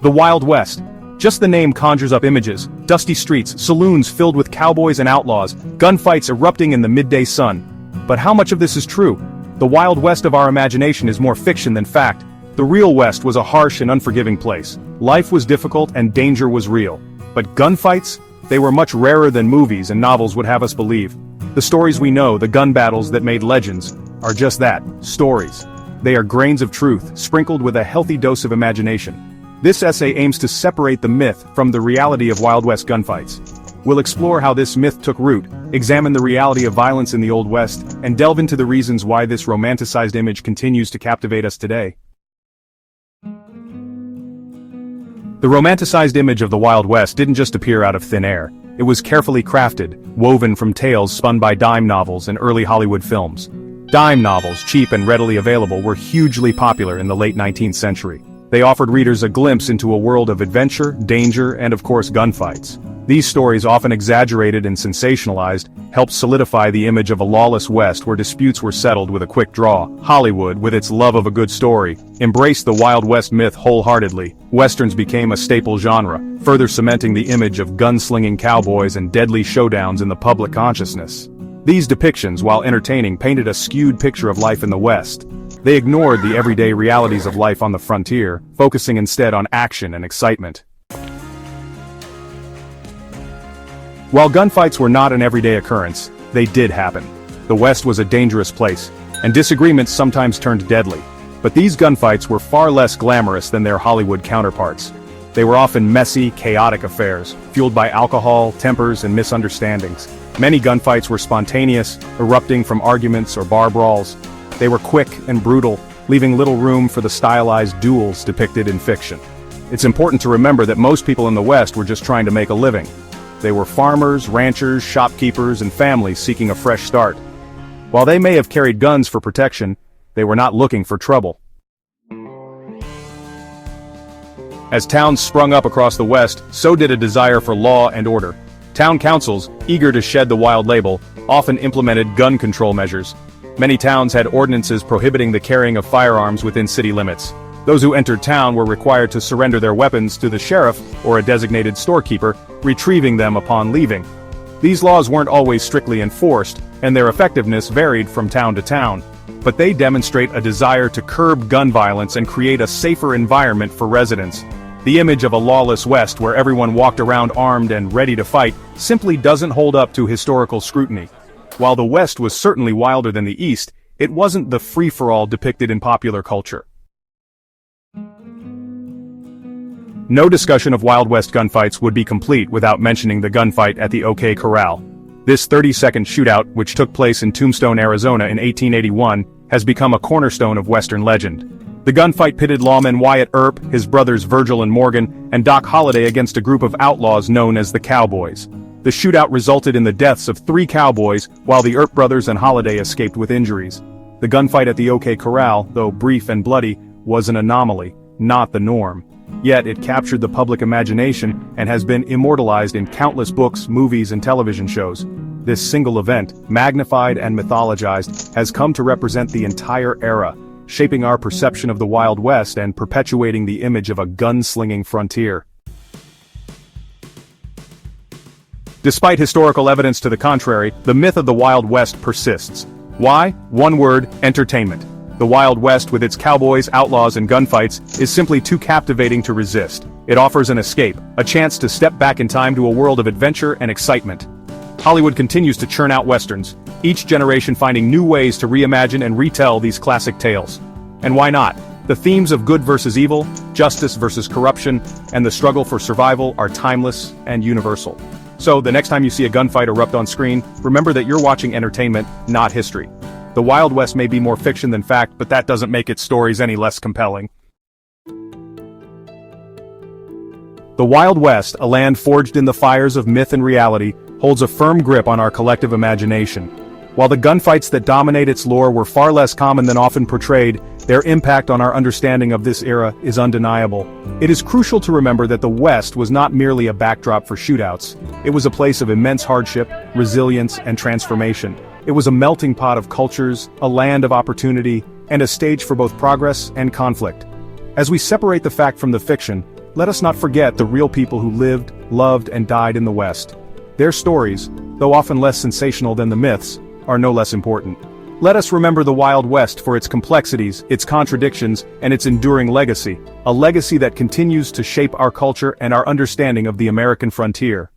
The Wild West. Just the name conjures up images: dusty streets, saloons filled with cowboys and outlaws, gunfights erupting in the midday sun. But how much of this is true? The Wild West of our imagination is more fiction than fact. The real West was a harsh and unforgiving place. Life was difficult and danger was real. But gunfights? They were much rarer than movies and novels would have us believe. The stories we know, the gun battles that made legends, are just that, stories. They are grains of truth, sprinkled with a healthy dose of imagination. This essay aims to separate the myth from the reality of Wild West gunfights. We'll explore how this myth took root, examine the reality of violence in the Old West, and delve into the reasons why this romanticized image continues to captivate us today. The romanticized image of the Wild West didn't just appear out of thin air. It was carefully crafted, woven from tales spun by dime novels and early Hollywood films. Dime novels, cheap and readily available, were hugely popular in the late 19th century. They offered readers a glimpse into a world of adventure, danger, and of course gunfights. These stories, often exaggerated and sensationalized, helped solidify the image of a lawless West where disputes were settled with a quick draw. Hollywood, with its love of a good story, embraced the Wild West myth wholeheartedly. Westerns became a staple genre, further cementing the image of gunslinging cowboys and deadly showdowns in the public consciousness. These depictions, while entertaining, painted a skewed picture of life in the West. They ignored the everyday realities of life on the frontier, focusing instead on action and excitement. While gunfights were not an everyday occurrence, they did happen. The West was a dangerous place, and disagreements sometimes turned deadly. But these gunfights were far less glamorous than their Hollywood counterparts. They were often messy, chaotic affairs, fueled by alcohol, tempers, and misunderstandings. Many gunfights were spontaneous, erupting from arguments or bar brawls. They were quick and brutal, leaving little room for the stylized duels depicted in fiction. It's important to remember that most people in the West were just trying to make a living. They were farmers, ranchers, shopkeepers, and families seeking a fresh start. While they may have carried guns for protection, they were not looking for trouble. As towns sprung up across the West, so did a desire for law and order. Town councils, eager to shed the wild label, often implemented gun control measures. Many towns had ordinances prohibiting the carrying of firearms within city limits. Those who entered town were required to surrender their weapons to the sheriff or a designated storekeeper, retrieving them upon leaving. These laws weren't always strictly enforced, and their effectiveness varied from town to town. But they demonstrate a desire to curb gun violence and create a safer environment for residents. The image of a lawless West where everyone walked around armed and ready to fight simply doesn't hold up to historical scrutiny. While the West was certainly wilder than the East, it wasn't the free-for-all depicted in popular culture. No discussion of Wild West gunfights would be complete without mentioning the gunfight at the OK Corral. This 30-second shootout, which took place in Tombstone, Arizona in 1881, has become a cornerstone of Western legend. The gunfight pitted lawman Wyatt Earp, his brothers Virgil and Morgan, and Doc Holliday against a group of outlaws known as the Cowboys. The shootout resulted in the deaths of 3 cowboys, while the Earp brothers and Holliday escaped with injuries. The gunfight at the OK Corral, though brief and bloody, was an anomaly, not the norm. Yet it captured the public imagination and has been immortalized in countless books, movies, and television shows. This single event, magnified and mythologized, has come to represent the entire era, shaping our perception of the Wild West and perpetuating the image of a gun-slinging frontier. Despite historical evidence to the contrary, the myth of the Wild West persists. Why? One word: entertainment. The Wild West, with its cowboys, outlaws, and gunfights, is simply too captivating to resist. It offers an escape, a chance to step back in time to a world of adventure and excitement. Hollywood continues to churn out westerns, each generation finding new ways to reimagine and retell these classic tales. And why not? The themes of good versus evil, justice versus corruption, and the struggle for survival are timeless and universal. So, the next time you see a gunfight erupt on screen, remember that you're watching entertainment, not history. The Wild West may be more fiction than fact, but that doesn't make its stories any less compelling. The Wild West, a land forged in the fires of myth and reality, holds a firm grip on our collective imagination. While the gunfights that dominate its lore were far less common than often portrayed, their impact on our understanding of this era is undeniable. It is crucial to remember that the West was not merely a backdrop for shootouts. It was a place of immense hardship, resilience, and transformation. It was a melting pot of cultures, a land of opportunity, and a stage for both progress and conflict. As we separate the fact from the fiction, let us not forget the real people who lived, loved, and died in the West. Their stories, though often less sensational than the myths, are no less important. Let us remember the Wild West for its complexities, its contradictions, and its enduring legacy, a legacy that continues to shape our culture and our understanding of the American frontier.